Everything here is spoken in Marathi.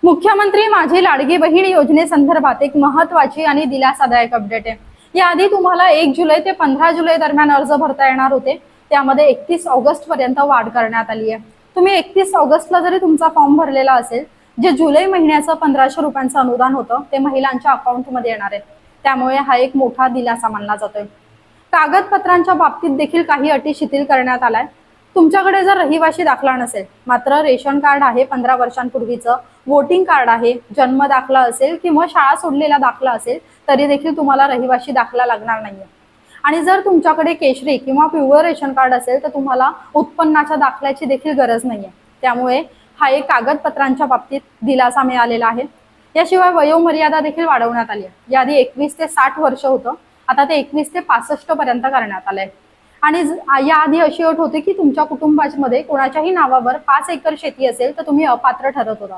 मुख्यमंत्री माझी लाडकी बहीण योजनेसंदर्भात एक महत्त्वाची आणि दिलासादायक अपडेट आहे। याआधी तुम्हाला 1 जुलै ते 15 जुलै दरम्यान अर्ज भरता येणार होते, त्यामध्ये 31 ऑगस्ट पर्यंत वाढ करण्यात आली आहे। तुम्ही 31 ऑगस्टला जरी तुमचा फॉर्म भरलेला असेल, जे जुलै महिन्याचं 1500 रुपयांचं अनुदान होतं ते महिलांच्या अकाउंटमध्ये येणार आहे। त्यामुळे हा एक मोठा दिलासा मानला जातोय। कागदपत्रांच्या बाबतीत देखील काही अटी शिथिल करण्यात आलाय। तुमच्याकडे जर रहिवासी दाखला नसेल, मात्र रेशन कार्ड आहे 15 वर्षांपूर्वीचं, वोटिंग कार्ड आहे, जन्म दाखला असेल किंवा शाळा सोडलेला दाखला असेल, तरी देखील तुम्हाला रहिवासी दाखला लागणार नाहीये। आणि जर तुमच्याकडे केशरी किंवा पिवळं रेशन कार्ड असेल तर तुम्हाला उत्पन्नाच्या दाखल्याची देखील गरज नाहीये। त्यामुळे हा एक कागदपत्रांच्या बाबतीत दिलासा मिळालेला आहे। याशिवाय वयोमर्यादा देखील वाढवण्यात आली आहे। याआधी 21 ते 60 वर्ष होतं, आता ते 21 ते 65 पर्यंत करण्यात आलंय। आणि याआधी अशी अट होती की तुमच्या कुटुंबामध्ये कोणाच्याही नावावर 5 एकर शेती असेल तर तुम्ही अपात्र ठरत होता।